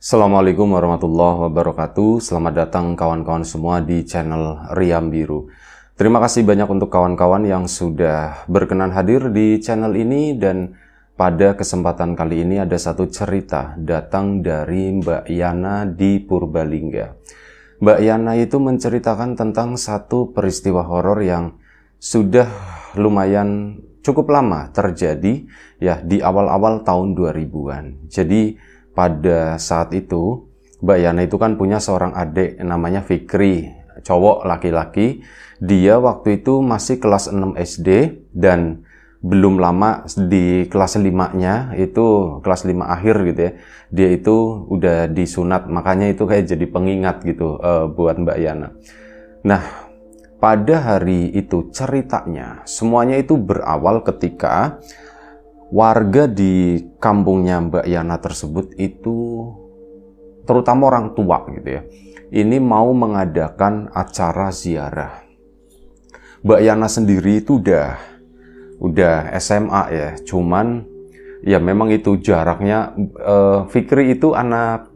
Assalamualaikum warahmatullahi wabarakatuh. Selamat datang kawan-kawan semua di channel Riam Biru. Terima kasih banyak untuk kawan-kawan yang sudah berkenan hadir di channel ini, dan pada kesempatan kali ini ada satu cerita datang dari Mbak Yana di Purbalingga. Mbak Yana itu menceritakan tentang satu peristiwa horor yang sudah lumayan cukup lama terjadi ya di awal-awal tahun 2000-an. Jadi pada saat itu Mbak Yana itu kan punya seorang adik namanya Fikri, cowok laki-laki. Dia waktu itu masih kelas 6 SD dan belum lama di kelas 5-nya, itu kelas 5 akhir gitu ya, dia itu udah disunat. Makanya itu kayak jadi pengingat gitu buat Mbak Yana. Nah, pada hari itu ceritanya semuanya itu berawal ketika warga di kampungnya Mbak Yana tersebut itu, terutama orang tua gitu ya, ini mau mengadakan acara ziarah. Mbak Yana sendiri itu udah SMA ya, cuman ya memang itu jaraknya, Fikri itu anak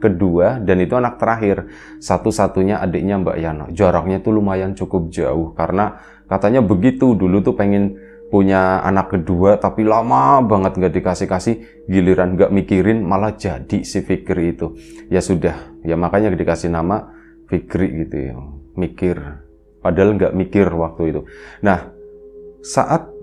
kedua dan itu anak terakhir, satu-satunya adiknya Mbak Yana. Jaraknya tuh lumayan cukup jauh karena katanya begitu dulu tuh pengen punya anak kedua tapi lama banget nggak dikasih-kasih, giliran nggak mikirin malah jadi si Fikri itu. Ya sudah, ya makanya dikasih nama Fikri gitu ya, mikir padahal nggak mikir waktu itu. Nah, saat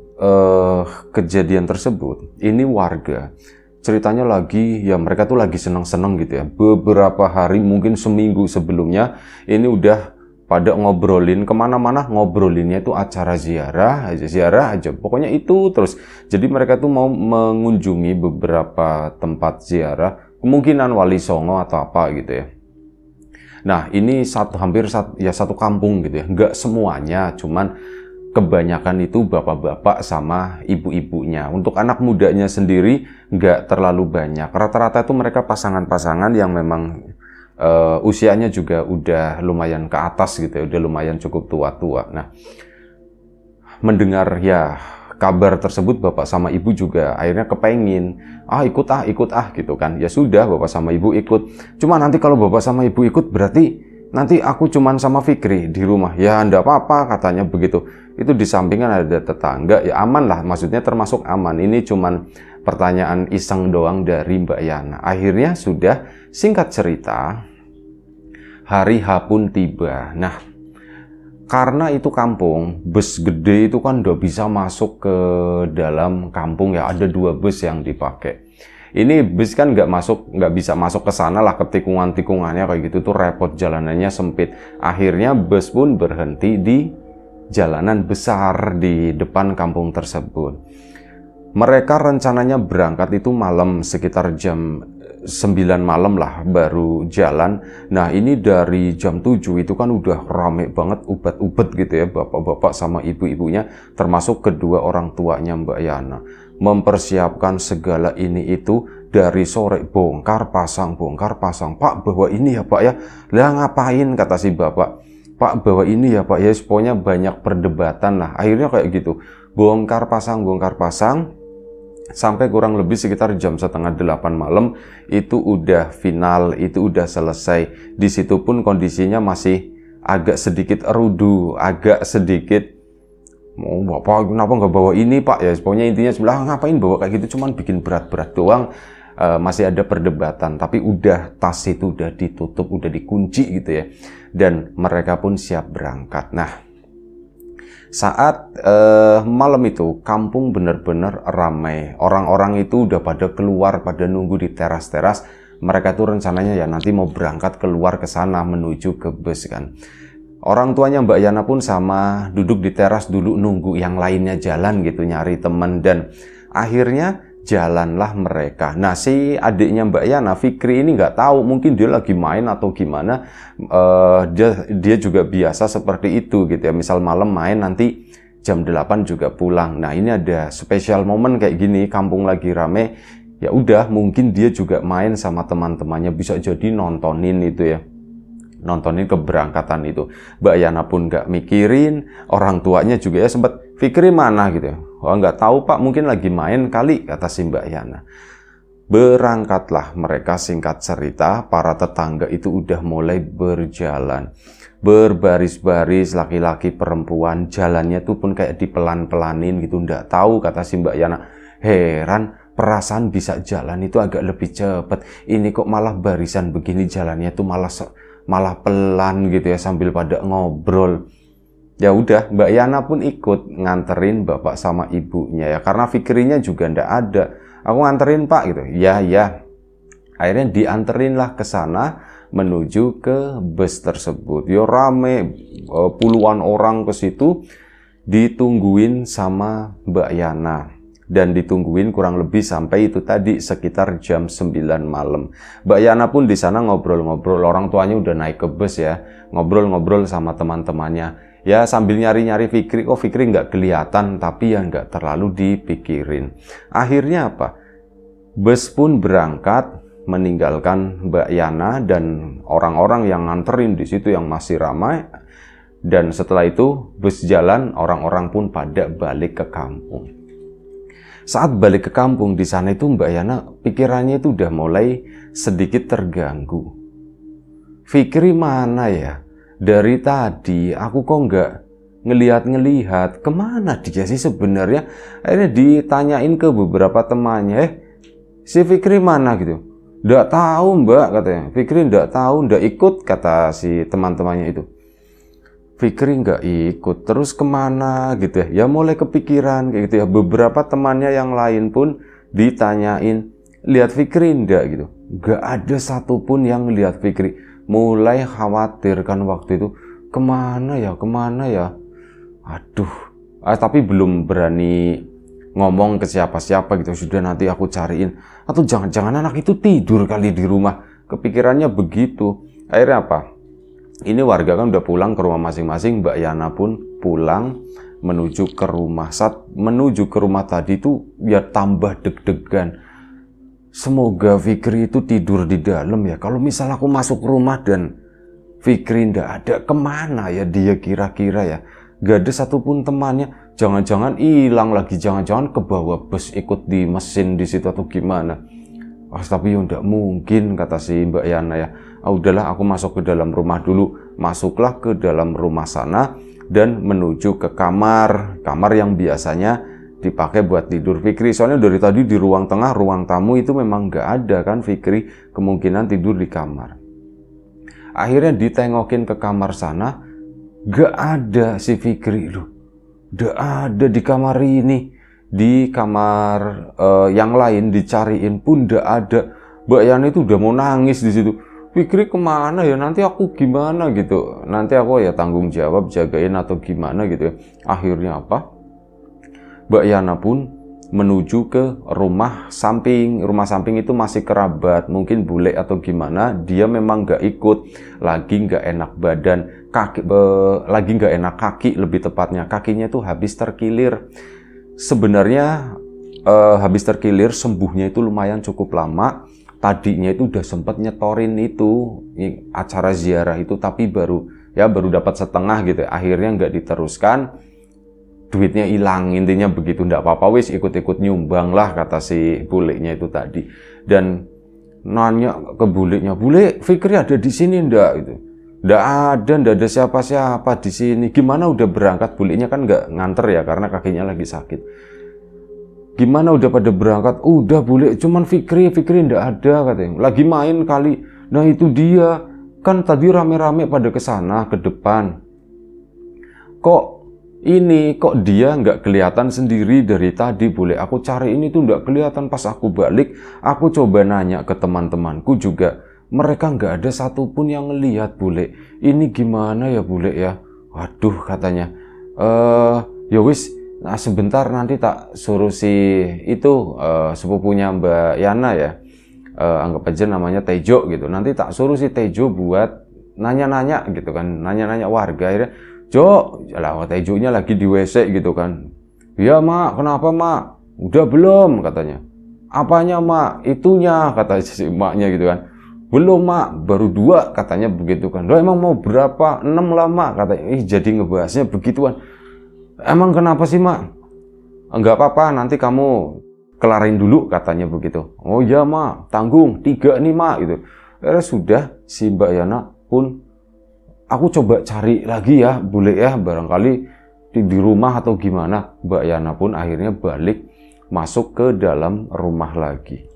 kejadian tersebut, ini warga ceritanya lagi, ya mereka tuh lagi seneng-seneng gitu ya. Beberapa hari, mungkin seminggu sebelumnya, ini udah pada ngobrolin kemana-mana, ngobrolinnya itu acara ziarah aja. Pokoknya itu terus. Jadi mereka tuh mau mengunjungi beberapa tempat ziarah, kemungkinan Wali Songo atau apa gitu ya. Nah, ini hampir satu kampung gitu ya. Nggak semuanya, cuman kebanyakan itu bapak-bapak sama ibu-ibunya. Untuk anak mudanya sendiri nggak terlalu banyak. Rata-rata itu mereka pasangan-pasangan yang memang usianya juga udah lumayan ke atas gitu ya, udah lumayan cukup tua-tua. Nah, mendengar ya kabar tersebut, bapak sama ibu juga akhirnya kepengin, ikut gitu kan. Ya sudah, bapak sama ibu ikut. Cuma nanti kalau bapak sama ibu ikut berarti nanti aku cuman sama Fikri di rumah. Ya enggak apa-apa katanya begitu. Itu di sampingan ada tetangga, ya aman lah, maksudnya termasuk aman. Ini cuman pertanyaan iseng doang dari Mbak Yana. Akhirnya sudah, singkat cerita, hari H pun tiba. Nah, karena itu kampung, bus gede itu kan udah bisa masuk ke dalam kampung ya, ada 2 bus yang dipakai. Ini bus kan nggak bisa masuk ke sana lah, ke tikungan-tikungannya kayak gitu tuh repot, jalanannya sempit. Akhirnya bus pun berhenti di jalanan besar di depan kampung tersebut. Mereka rencananya berangkat itu malam, sekitar jam 9 malam lah baru jalan. Nah, ini dari jam 7 itu kan udah rame banget, ubat-ubet gitu ya, bapak-bapak sama ibu-ibunya, termasuk kedua orang tuanya Mbak Yana. Mempersiapkan segala ini itu dari sore, bongkar pasang. Pak, bawa ini ya Pak ya. Lah ngapain, kata si bapak. Pak, bawa ini ya Pak ya. Pokoknya banyak perdebatan lah. Akhirnya kayak gitu, bongkar pasang. Sampai kurang lebih sekitar jam 7:30 malam itu udah final, itu udah selesai. Di situ pun kondisinya masih agak sedikit rudu, agak sedikit, mau Bapak kenapa nggak bawa ini Pak ya. Pokoknya intinya sebelah ngapain bawa kayak gitu, cuman bikin berat-berat doang. Masih ada perdebatan, tapi udah tas itu udah ditutup, udah dikunci gitu ya. Dan mereka pun siap berangkat. Nah, saat malam itu kampung benar-benar ramai. Orang-orang itu udah pada keluar, pada nunggu di teras-teras. Mereka tuh rencananya ya nanti mau berangkat keluar ke sana menuju ke bus kan. Orang tuanya Mbak Yana pun sama, duduk di teras dulu nunggu yang lainnya jalan gitu, nyari teman, dan akhirnya jalanlah mereka. Nah, si adiknya Mbak Yana, Fikri ini nggak tahu, mungkin dia lagi main atau gimana. Dia juga biasa seperti itu gitu ya. Misal malam main, nanti jam 8 juga pulang. Nah, ini ada spesial momen kayak gini, kampung lagi rame. Ya udah, mungkin dia juga main sama teman-temannya, bisa jadi nontonin itu ya. Nontonin keberangkatan itu. Mbak Yana pun nggak mikirin, orang tuanya juga ya sempat, Fikri mana gitu ya. Oh, nggak tahu Pak, mungkin lagi main kali, kata si Mbak Yana. Berangkatlah mereka, singkat cerita, para tetangga itu udah mulai berjalan. Berbaris-baris, laki-laki, perempuan, jalannya tuh pun kayak dipelan-pelanin gitu. Nggak tahu, kata si Mbak Yana, heran, perasaan bisa jalan itu agak lebih cepet. Ini kok malah barisan begini jalannya tuh malah pelan gitu ya, sambil pada ngobrol. Ya udah, Mbak Yana pun ikut nganterin bapak sama ibunya ya, karena fikrinya juga ndak ada. Aku nganterin Pak gitu. Ya. Akhirnya dianterin lah ke sana menuju ke bus tersebut. Yo rame, puluhan orang ke situ ditungguin sama Mbak Yana. Dan ditungguin kurang lebih sampai itu tadi sekitar jam 9 malam. Mbak Yana pun di sana ngobrol-ngobrol. Orang tuanya udah naik ke bus ya, ngobrol-ngobrol sama teman-temannya. Ya sambil nyari-nyari Fikri, kok Fikri nggak kelihatan, tapi ya nggak terlalu dipikirin. Akhirnya apa? Bus pun berangkat meninggalkan Mbak Yana dan orang-orang yang nganterin di situ yang masih ramai. Dan setelah itu bus jalan, orang-orang pun pada balik ke kampung. Saat balik ke kampung di sana itu Mbak Yana pikirannya itu udah mulai sedikit terganggu. Fikri mana ya? Dari tadi aku kok nggak ngelihat kemana dia sih sebenarnya. Akhirnya ditanyain ke beberapa temannya, si Fikri mana gitu. Nggak tahu Mbak, katanya. Fikri nggak tahu, nggak ikut, kata si teman-temannya itu. Fikri nggak ikut, terus kemana gitu ya. Ya mulai kepikiran kayak gitu ya. Beberapa temannya yang lain pun ditanyain, lihat Fikri nggak gitu. Nggak ada satupun yang lihat Fikri. Mulai khawatir kan waktu itu, kemana ya. Aduh, tapi belum berani ngomong ke siapa-siapa gitu. Sudah nanti aku cariin. Atau jangan-jangan anak itu tidur kali di rumah. Kepikirannya begitu. Akhirnya apa? Ini warga kan udah pulang ke rumah masing-masing. Mbak Yana pun pulang menuju ke rumah. Saat menuju ke rumah tadi tuh ya tambah deg-degan. Semoga Fikri itu tidur di dalam ya. Kalau misal aku masuk rumah dan Fikri ndak ada, kemana ya dia kira-kira ya? Gak ada satupun temannya. Jangan-jangan hilang lagi. Jangan-jangan kebawa bus ikut di mesin di situ atau gimana? Tapi ya ndak mungkin, kata si Mbak Yana ya. Udahlah, aku masuk ke dalam rumah dulu. Masuklah ke dalam rumah sana dan menuju ke kamar yang biasanya dipakai buat tidur Fikri. Soalnya dari tadi di ruang tengah, ruang tamu itu memang nggak ada kan Fikri, kemungkinan tidur di kamar. Akhirnya ditengokin ke kamar sana, nggak ada si Fikri loh. Nggak ada di kamar ini. Di kamar yang lain dicariin pun nggak ada. Mbak Yana itu udah mau nangis di situ. Fikri kemana ya? Nanti aku gimana gitu. Nanti aku ya tanggung jawab jagain atau gimana gitu ya. Akhirnya apa? Mbak Yana pun menuju ke rumah samping. Rumah samping itu masih kerabat, mungkin bule atau gimana. Dia memang nggak ikut, lagi nggak enak badan, lagi nggak enak kaki, lebih tepatnya kakinya tuh habis terkilir. Sebenarnya habis terkilir sembuhnya itu lumayan cukup lama. Tadinya itu udah sempat nyetorin itu acara ziarah itu, tapi baru dapat setengah gitu. Akhirnya nggak diteruskan. Duitnya hilang, intinya begitu. Ndak apa-apa wis, ikut-ikut nyumbang lah, kata si bulenya itu tadi. Dan nanya ke bulenya, "Bule, Fikri ada di sini ndak?" gitu. Ndak ada siapa-siapa di sini. Gimana udah berangkat? Bulenya kan nggak nganter ya karena kakinya lagi sakit. Gimana udah pada berangkat? Udah Bule, cuman Fikri ndak ada, katanya. Lagi main kali. Nah itu dia. Kan tadi rame-rame pada kesana ke depan. Kok dia nggak kelihatan sendiri dari tadi, Bule. Aku cari ini tuh nggak kelihatan. Pas aku balik, aku coba nanya ke teman-temanku juga. Mereka nggak ada satupun yang ngelihat, Bule. Ini gimana ya, Bule ya? Waduh, katanya. Ya wis, nah sebentar nanti tak suruh si itu sepupunya Mbak Yana ya. Anggap aja namanya Tejo gitu. Nanti tak suruh si Tejo buat nanya-nanya gitu kan. Nanya-nanya warga. Akhirnya, Jo, lah Tejonya lagi di WC gitu kan. "Iya Mak, kenapa Mak? Udah belum?" katanya. "Apanya Mak?" "Itunya," kata si emaknya gitu kan. "Belum Mak, baru 2 katanya begitu kan. "Loh emang mau berapa?" 6 lah Mak, katanya. Jadi ngebahasnya begituan. "Emang kenapa sih Mak?" "Enggak apa-apa, nanti kamu kelarin dulu katanya begitu. Oh ya Ma, tanggung 3 nih Ma gitu. Sudah si Mbak Yana pun, aku coba cari lagi ya, boleh ya, barangkali di rumah atau gimana. Mbak Yana pun akhirnya balik masuk ke dalam rumah lagi.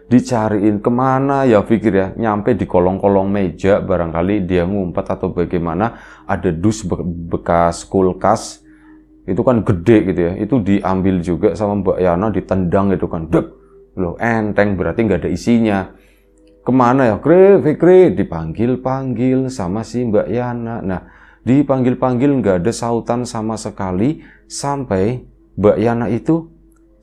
Dicariin kemana ya, pikir ya, nyampe di kolong-kolong meja, barangkali dia ngumpet atau bagaimana. Ada dus bekas kulkas, itu kan gede gitu ya, itu diambil juga sama Mbak Yana, ditendang gitu kan, dek, loh enteng, berarti nggak ada isinya. Kemana ya, Fikri, dipanggil-panggil sama si Mbak Yana. Nah, dipanggil-panggil nggak ada sautan sama sekali, sampai Mbak Yana itu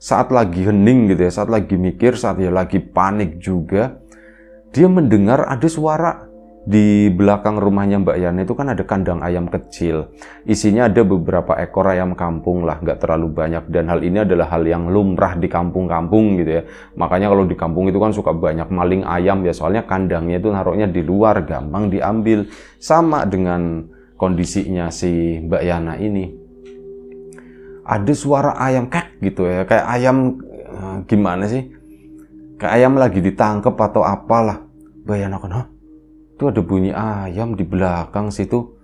saat lagi hening gitu ya, saat lagi mikir, saat dia lagi panik juga, dia mendengar ada suara di belakang rumahnya Mbak Yana. Itu kan ada kandang ayam kecil, isinya ada beberapa ekor ayam kampung lah, nggak terlalu banyak, dan hal ini adalah hal yang lumrah di kampung-kampung gitu ya. Makanya kalau di kampung itu kan suka banyak maling ayam ya, soalnya kandangnya itu naruhnya di luar, gampang diambil. Sama dengan kondisinya si Mbak Yana ini, ada suara ayam kek gitu ya, kayak ayam gimana sih, kayak ayam lagi ditangkep atau apalah. Mbak Yana kan, itu ada bunyi ayam di belakang situ,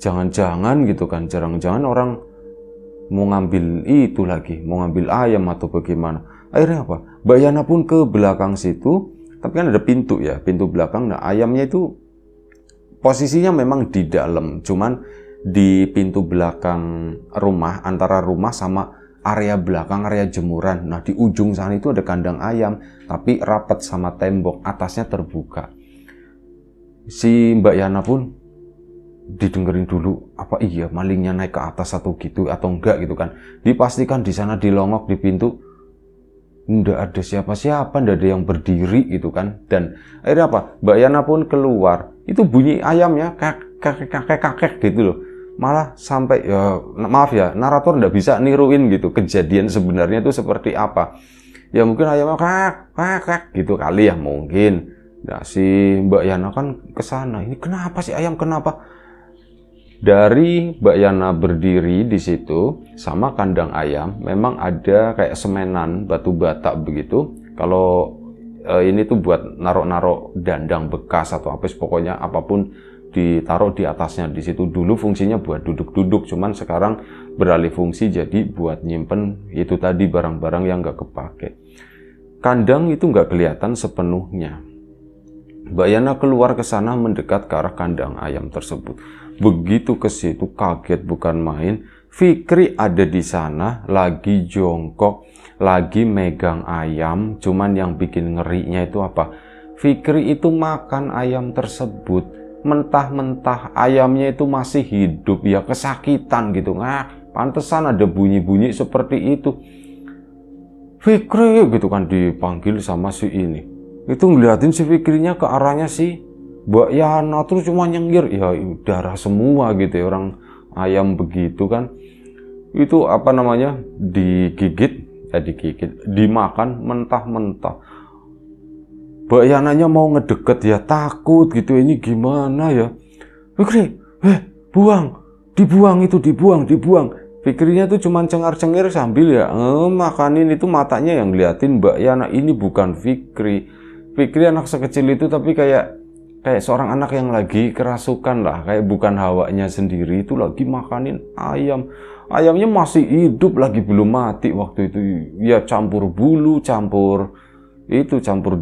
jangan-jangan gitu kan, jangan-jangan orang mau ngambil itu lagi, mau ngambil ayam atau bagaimana. Akhirnya apa, Mbak Yana pun ke belakang situ, tapi kan ada pintu ya, pintu belakang. Nah, ayamnya itu posisinya memang di dalam, cuman di pintu belakang rumah, antara rumah sama area belakang, area jemuran. Nah, di ujung sana itu ada kandang ayam, tapi rapat sama tembok, atasnya terbuka. Si Mbak Yana pun didengerin dulu, apa iya malingnya naik ke atas atau gitu atau enggak gitu kan. Dipastikan di sana dilongok di pintu, nggak ada siapa-siapa, nggak ada yang berdiri gitu kan. Dan akhirnya apa, Mbak Yana pun keluar, itu bunyi ayamnya kakek gitu loh. Malah sampai ya, maaf ya, narator nggak bisa niruin gitu kejadian sebenarnya itu seperti apa. Ya mungkin ayamnya kak gitu kali ya mungkin. Nah, si Mbak Yana kan kesana, ini kenapa sih ayam, kenapa? Dari Mbak Yana berdiri di situ sama kandang ayam, memang ada kayak semenan batu bata begitu. Kalau ini tuh buat narok-narok dandang bekas atau apa, pokoknya apapun ditaruh di atasnya. Di situ dulu fungsinya buat duduk-duduk, cuman sekarang beralih fungsi jadi buat nyimpen itu tadi barang-barang yang nggak kepake. Kandang itu nggak kelihatan sepenuhnya. Mbak Yana keluar ke sana, mendekat ke arah kandang ayam tersebut. Begitu ke situ kaget bukan main. Fikri ada di sana, lagi jongkok, lagi megang ayam. Cuman yang bikin ngerinya itu apa? Fikri itu makan ayam tersebut, mentah-mentah ayamnya itu masih hidup, ya kesakitan gitu. Nah, pantesan ada bunyi-bunyi seperti itu. Fikri gitu kan, dipanggil sama si ini. Itu ngeliatin si Fikrinya ke arahnya si Mbak Yana, terus cuma nyengir, ya darah semua gitu ya, orang ayam begitu kan. Itu apa namanya, digigit, dimakan mentah-mentah. Mbak Yananya mau ngedeket ya, takut gitu, ini gimana ya. Fikri, buang, dibuang itu, dibuang. Fikrinya tuh cuma cengar-cengir sambil ya makanin itu, matanya yang ngeliatin Mbak Yana. Ini bukan Fikri. Fikri anak sekecil itu, tapi kayak seorang anak yang lagi kerasukan lah, kayak bukan hawanya sendiri, itu lagi makanin ayam. Ayamnya masih hidup lagi, belum mati waktu itu. Ya campur bulu, campur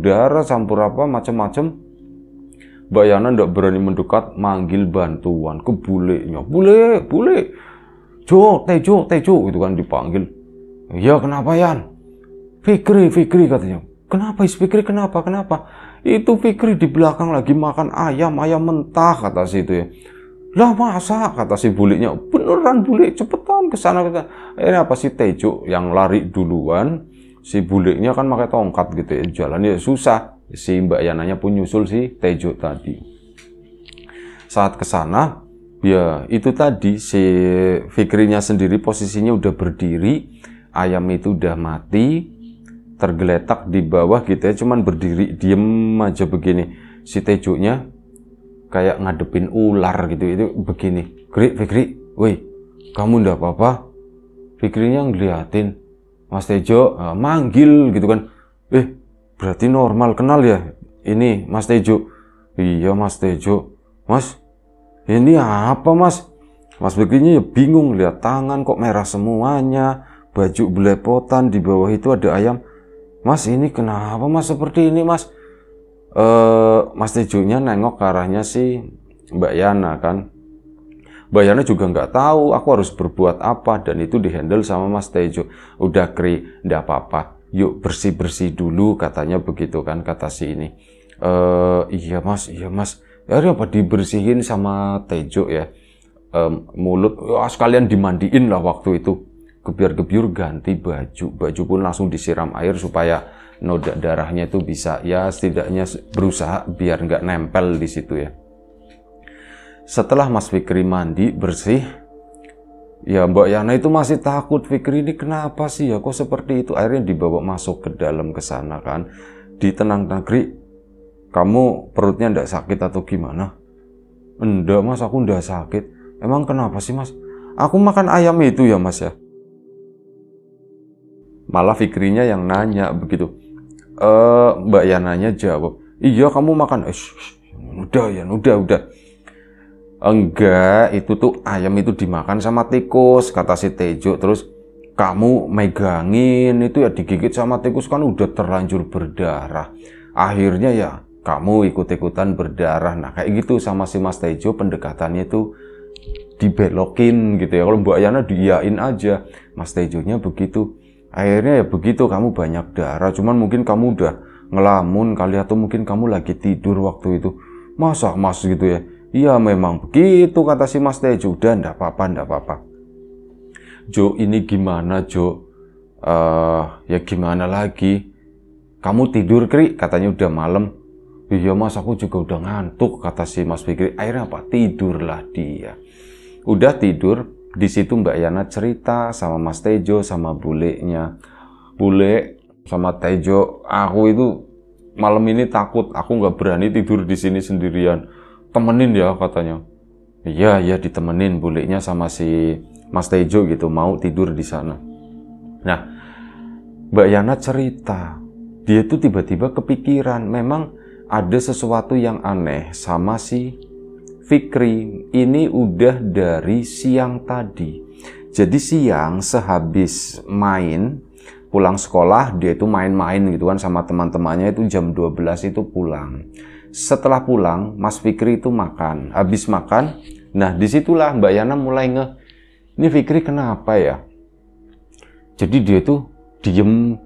darah, campur apa macam-macam. Mbak Yana ndak berani mendekat, manggil bantuan ke bulenya. Bule, Tejo itu kan dipanggil. Ya kenapa Yan? Fikri katanya. Kenapa Fikri, kenapa? Itu Fikri di belakang lagi makan ayam mentah, kata si itu ya. Lah masa, kata si buliknya. Beneran bulik, cepetan ke sana. Ini apa, si Tejo yang lari duluan, si buliknya kan pakai tongkat gitu ya, jalannya susah. Si Mbak Yananya pun nyusul si Tejo tadi. Saat ke sana, ya itu tadi si Fikrinya sendiri posisinya udah berdiri, ayam itu udah mati, tergeletak di bawah gitu ya, cuman berdiri diem aja begini. Si Tejonya kayak ngadepin ular gitu, itu begini. Fikri, woi, kamu ndak apa-apa? Fikrinya ngeliatin, Mas Tejo manggil gitu kan. Berarti normal, kenal ya? Ini Mas Tejo. Iya Mas Tejo. Mas, ini apa Mas? Mas Fikrinya ya bingung, lihat tangan kok merah semuanya, baju belepotan, di bawah itu ada ayam. Mas, ini kenapa Mas seperti ini Mas? Mas Tejonya nengok ke arahnya si Mbak Yana kan. Mbak Yana juga nggak tahu aku harus berbuat apa, dan itu dihandle sama Mas Tejo. Udah Kri, nggak apa-apa, yuk bersih-bersih dulu, katanya begitu kan, kata si ini. Iya Mas. Akhirnya apa dibersihin sama Tejo ya, mulut, sekalian dimandiin lah waktu itu. Gebyur-gebyur ganti baju pun langsung disiram air supaya noda darahnya itu bisa ya setidaknya berusaha biar nggak nempel di situ ya. Setelah Mas Fikri mandi bersih, ya Mbak Yana itu masih takut, Fikri ini kenapa sih ya kok seperti itu. Akhirnya dibawa masuk ke dalam ke sana kan, ditenang-tenang, Kri, kamu perutnya ndak sakit atau gimana? Enggak Mas, aku ndak sakit. Emang kenapa sih Mas? Aku makan ayam itu ya Mas ya. Malah Fikrinya yang nanya begitu. Mbak Yananya jawab, iya kamu makan. Udah. Enggak, itu tuh ayam itu dimakan sama tikus, kata si Tejo. Terus kamu megangin itu ya digigit sama tikus, kan udah terlanjur berdarah. Akhirnya ya kamu ikut-ikutan berdarah. Nah kayak gitu sama si Mas Tejo, pendekatannya itu dibelokin gitu ya. Kalau Mbak Yana diiyain aja, Mas Tejonya begitu. Akhirnya ya begitu, kamu banyak darah, cuman mungkin kamu udah ngelamun kali, atau mungkin kamu lagi tidur waktu itu. Masa Mas gitu ya? Iya memang begitu, kata si Mas Tejo. Udah ndak apa-apa. Jo, ini gimana Jo? Ya gimana lagi? Kamu tidur Kri? Katanya udah malam. Iya Mas, aku juga udah ngantuk, kata si Mas Fikri. Akhirnya apa? Tidurlah dia. Udah tidur, di situ Mbak Yana cerita sama Mas Tejo sama bulenya. Bule sama Tejo, aku itu malam ini takut, aku nggak berani tidur di sini sendirian. Temenin ya katanya. Iya ditemenin bulenya sama si Mas Tejo gitu, mau tidur di sana. Nah, Mbak Yana cerita, dia tuh tiba-tiba kepikiran, memang ada sesuatu yang aneh sama si Fikri. Ini udah dari siang tadi. Jadi siang sehabis main, pulang sekolah, dia itu main-main gitu kan sama teman-temannya, itu jam 12 itu pulang. Setelah pulang, Mas Fikri itu makan. Habis makan, nah disitulah Mbak Yana mulai ini Fikri kenapa ya? Jadi dia tuh diem,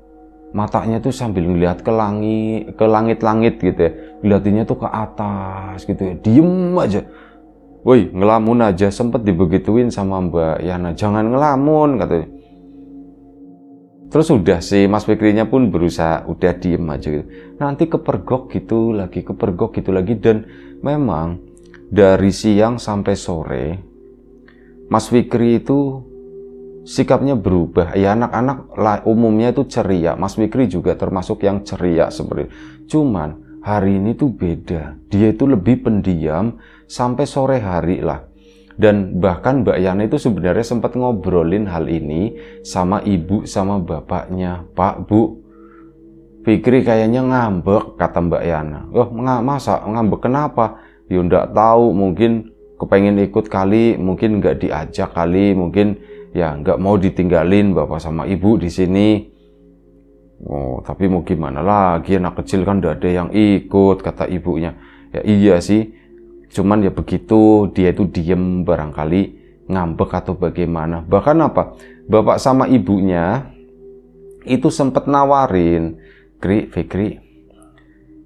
matanya tuh sambil ngeliat ke langit-langit gitu ya. Ngeliatinnya tuh ke atas gitu ya. Diem aja. Woi, ngelamun aja. Sempet dibegituin sama Mbak Yana. Jangan ngelamun katanya. Terus udah si Mas Fikrinya pun berusaha udah diem aja gitu. Nanti kepergok gitu lagi. Dan memang dari siang sampai sore Mas Fikri itu sikapnya berubah. Ya anak-anak umumnya itu ceria. Mas Fikri juga termasuk yang ceria seperti itu. Cuman hari ini tuh beda. Dia itu lebih pendiam sampai sore hari lah. Dan bahkan Mbak Yana itu sebenarnya sempat ngobrolin hal ini sama ibu sama bapaknya. Pak, Bu, Fikri kayaknya ngambek, kata Mbak Yana. Masa ngambek kenapa? Ya nggak tahu, mungkin kepengen ikut kali, mungkin nggak diajak kali, mungkin ya nggak mau ditinggalin bapak sama ibu di sini. Oh, tapi mau gimana lagi, anak kecil kan nggak ada yang ikut, kata ibunya. Ya iya sih. Cuman ya begitu, dia itu diem, barangkali ngambek atau bagaimana. Bahkan apa, bapak sama ibunya itu sempat nawarin, Fikri,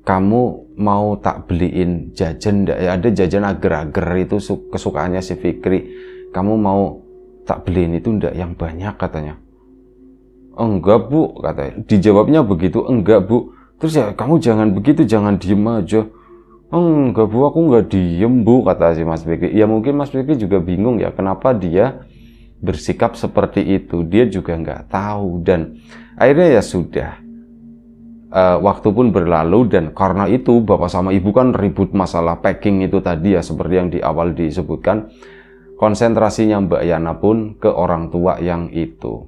kamu mau tak beliin jajan? Ada jajan agar-agar itu kesukaannya si Fikri. Kamu mau tak beliin itu ndak yang banyak, katanya. Enggak Bu, katanya. Dijawabnya begitu, enggak Bu. Terus ya kamu jangan begitu, jangan diem aja. Enggak Bu, aku nggak diem Bu, kata si Mas Fikri. Ya mungkin Mas Fikri juga bingung ya kenapa dia bersikap seperti itu. Dia juga nggak tahu. Dan akhirnya ya sudah, waktu pun berlalu. Dan karena itu bapak sama ibu kan ribut masalah packing itu tadi ya, seperti yang di awal disebutkan. Konsentrasinya Mbak Yana pun ke orang tua yang itu.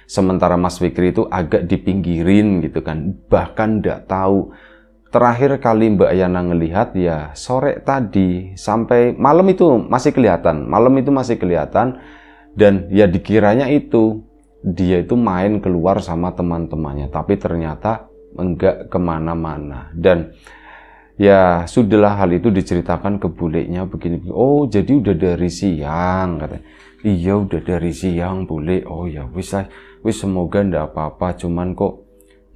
Sementara Mas Fikri itu agak dipinggirin gitu kan, bahkan nggak tahu. Terakhir kali Mbak Yana ngelihat ya sore tadi, sampai malam itu masih kelihatan. Malam itu masih kelihatan dan ya dikiranya itu dia itu main keluar sama teman-temannya, tapi ternyata enggak kemana-mana. Dan ya sudahlah, hal itu diceritakan ke bulenya begini. Oh jadi udah dari siang katanya. Iya udah dari siang bule. Oh ya wis semoga ndak apa-apa, cuman kok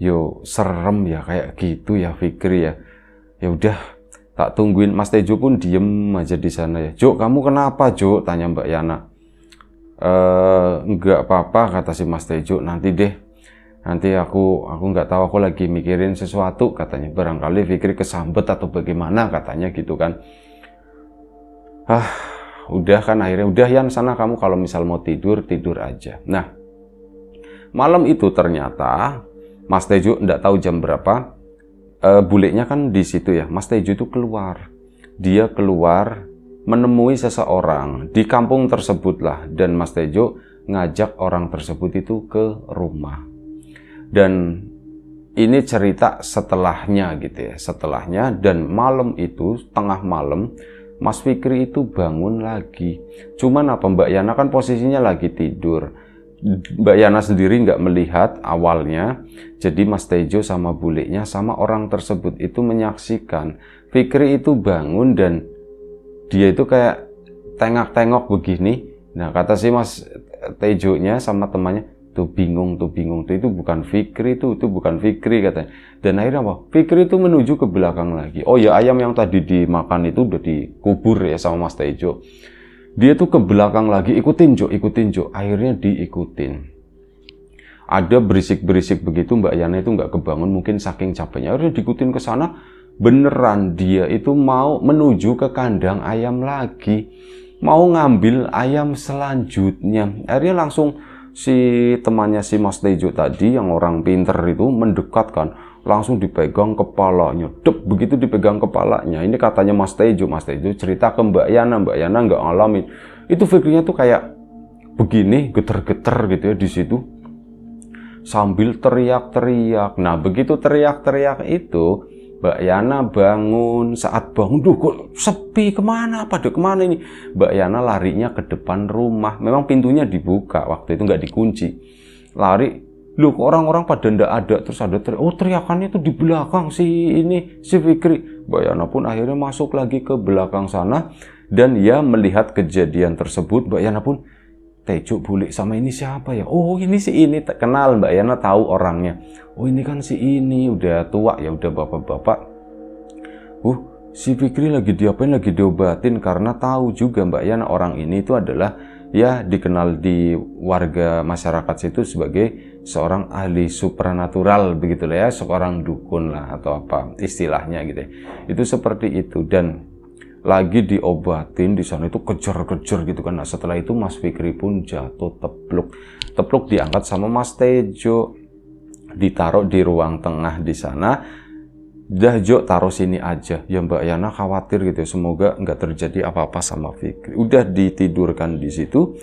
yo serem ya kayak gitu ya Fikri ya. Ya udah tak tungguin. Mas Tejo pun diem aja di sana ya. Jok, kamu kenapa Jok? Tanya Mbak Yana. Enggak apa-apa kata si Mas Tejo, nanti deh. Nanti aku nggak tahu, aku lagi mikirin sesuatu katanya. Barangkali Fikri kesambet atau bagaimana katanya gitu kan. Udah kan akhirnya udah Yan, sana kamu kalau misal mau tidur aja. Nah, malam itu ternyata Mas Tejo nggak tahu jam berapa, bulenya kan di situ ya. Mas Tejo itu keluar. Dia keluar menemui seseorang di kampung tersebut lah, dan Mas Tejo ngajak orang tersebut itu ke rumah. Dan ini cerita setelahnya gitu ya, setelahnya. Dan malam itu, tengah malam, Mas Fikri itu bangun lagi. Cuman apa, Mbak Yana kan posisinya lagi tidur. Mbak Yana sendiri nggak melihat awalnya. Jadi Mas Tejo sama bulenya sama orang tersebut itu menyaksikan Fikri itu bangun dan dia itu kayak tengok-tengok begini. Nah kata si Mas Tejo-nya sama temannya, tuh bingung tuh itu bukan Fikri, itu bukan Fikri katanya. Dan akhirnya apa? Fikri itu menuju ke belakang lagi. Oh ya, ayam yang tadi dimakan itu udah dikubur ya sama Mas Tejo. Dia tuh ke belakang lagi, ikutin Jok. Akhirnya diikutin. Ada berisik-berisik begitu, Mbak Yana itu nggak kebangun, mungkin saking capeknya. Akhirnya diikutin ke sana. Beneran dia itu mau menuju ke kandang ayam lagi, mau ngambil ayam selanjutnya. Akhirnya langsung si temannya si Mas Tejo tadi yang orang pinter itu mendekatkan, langsung dipegang kepalanya. Begitu dipegang kepalanya, ini katanya Mas Tejo cerita ke Mbak Yana nggak ngalamin. Itu Fikrinya tuh kayak begini, geter-geter gitu ya di situ, sambil teriak-teriak. Nah begitu teriak-teriak itu, Mbak Yana bangun. Saat bangun, duh kok sepi, kemana ini? Mbak Yana larinya ke depan rumah. Memang pintunya dibuka, waktu itu nggak dikunci. Lari, loh kok orang-orang pada ndak ada. Terus ada teriakannya itu di belakang si Fikri. Mbak Yana pun akhirnya masuk lagi ke belakang sana. Dan ya melihat kejadian tersebut, Mbak Yana pun, Tejo bule sama ini siapa ya? Oh ini si ini, kenal. Mbak Yana tahu orangnya. Oh ini kan si ini, udah tua ya, udah bapak-bapak. Si Fikri lagi diapain, lagi diobatin. Karena tahu juga Mbak Yana orang ini itu adalah ya dikenal di warga masyarakat situ sebagai seorang ahli supranatural begitulah ya, seorang dukun lah atau apa istilahnya gitu ya. Itu seperti itu. Dan lagi diobatin di sana itu kejar-kejar gitu kan. Nah, setelah itu Mas Fikri pun jatuh tepluk diangkat sama Mas Tejo, ditaruh di ruang tengah di sana. Dah Jok, taruh sini aja ya. Mbak Yana khawatir gitu ya, semoga nggak terjadi apa-apa sama Fikri. Udah ditidurkan di situ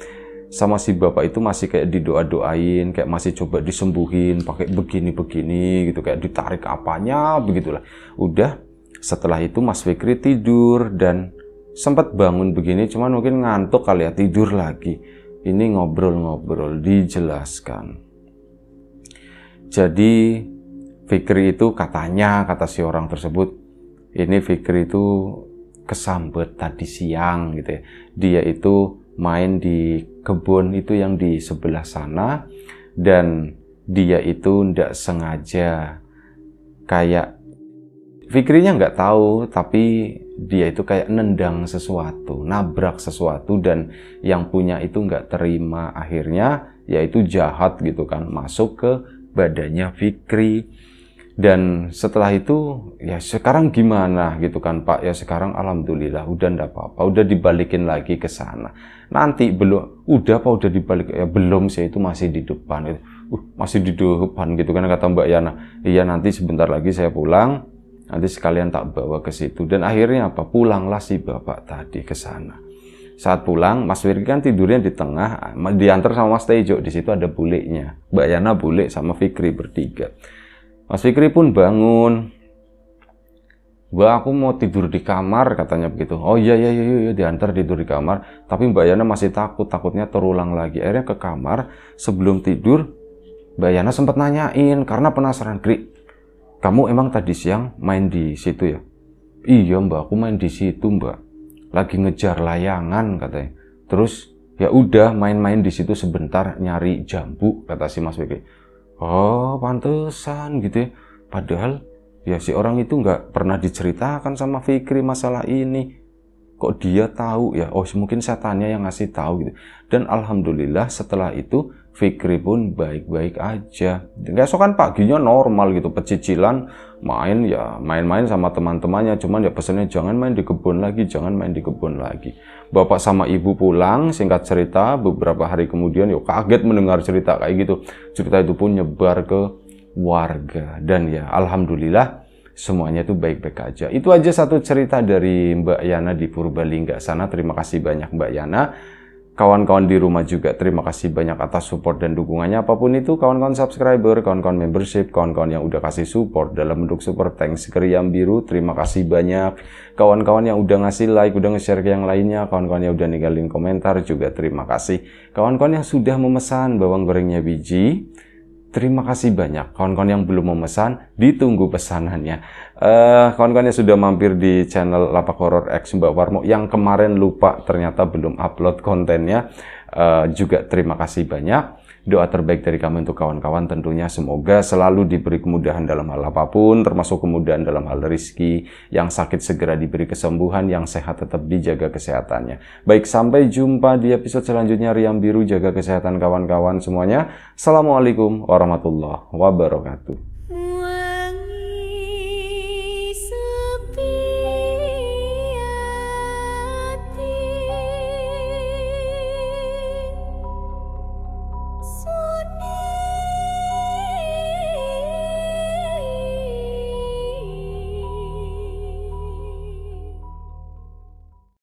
sama si bapak itu, masih kayak didoa-doain, kayak masih coba disembuhin pakai begini-begini gitu, kayak ditarik apanya begitulah. Udah. Setelah itu Mas Fikri tidur dan sempat bangun begini, cuman mungkin ngantuk kali ya, tidur lagi. Ini ngobrol-ngobrol, dijelaskan. Jadi Fikri itu katanya, kata si orang tersebut, ini Fikri itu kesambet tadi siang gitu ya. Dia itu main di kebun itu yang di sebelah sana, dan dia itu ndak sengaja, kayak Fikrinya nggak tahu, tapi dia itu kayak nendang sesuatu, nabrak sesuatu, dan yang punya itu nggak terima. Akhirnya yaitu jahat gitu kan, masuk ke badannya Fikri. Dan setelah itu ya sekarang gimana gitu kan Pak? Ya sekarang alhamdulillah udah ndak apa-apa, udah dibalikin lagi ke sana. Nanti belum, udah Pak udah dibalik? Ya belum sih, itu masih di depan. Masih di depan gitu kan kata Mbak Yana. Iya nanti sebentar lagi saya pulang, nanti sekalian tak bawa ke situ. Dan akhirnya apa? Pulanglah si bapak tadi ke sana. Saat pulang, Mas Fikri kan tidurnya di tengah, diantar sama Mas Tejo. Di situ ada bulenya, Mbak Yana, bule sama Fikri bertiga. Mas Fikri pun bangun. Mbak, aku mau tidur di kamar, katanya begitu. Oh iya, diantar tidur di kamar. Tapi Mbak Yana masih takutnya terulang lagi. Akhirnya ke kamar, sebelum tidur, Mbak Yana sempat nanyain, karena penasaran, Kri, kamu emang tadi siang main di situ ya? Iya Mbak, aku main di situ Mbak. Lagi ngejar layangan katanya. Terus ya udah main-main di situ sebentar nyari jambu, kata si Mas Fikri. Oh pantesan gitu ya. Padahal ya si orang itu nggak pernah diceritakan sama Fikri masalah ini. Kok dia tahu ya? Oh mungkin setannya yang ngasih tahu gitu. Dan alhamdulillah setelah itu Fikri pun baik-baik aja. Keesokan paginya normal gitu, pecicilan main-main sama teman-temannya. Cuman ya pesannya jangan main di kebun lagi, jangan main di kebun lagi. Bapak sama ibu pulang, singkat cerita beberapa hari kemudian yuk kaget mendengar cerita kayak gitu. Cerita itu pun nyebar ke warga dan ya alhamdulillah semuanya itu baik-baik aja. Itu aja satu cerita dari Mbak Yana di Purbalingga sana. Terima kasih banyak Mbak Yana. Kawan-kawan di rumah juga terima kasih banyak atas support dan dukungannya. Apapun itu, kawan-kawan subscriber, kawan-kawan membership, kawan-kawan yang udah kasih support dalam bentuk super thanks ke Riam Biru, terima kasih banyak. Kawan-kawan yang udah ngasih like, udah nge-share ke yang lainnya, kawan-kawan yang udah ninggalin komentar juga terima kasih. Kawan-kawan yang sudah memesan bawang gorengnya biji, terima kasih banyak. Kawan-kawan yang belum memesan, ditunggu pesanannya. Kawan-kawan yang sudah mampir di channel Lapak Horor X Mbak Warmo yang kemarin lupa ternyata belum upload kontennya, juga terima kasih banyak. Doa terbaik dari kami untuk kawan-kawan tentunya semoga selalu diberi kemudahan dalam hal apapun, termasuk kemudahan dalam hal rezeki, yang sakit segera diberi kesembuhan, yang sehat tetap dijaga kesehatannya. Baik, sampai jumpa di episode selanjutnya. Riam Biru, jaga kesehatan kawan-kawan semuanya. Assalamualaikum warahmatullahi wabarakatuh.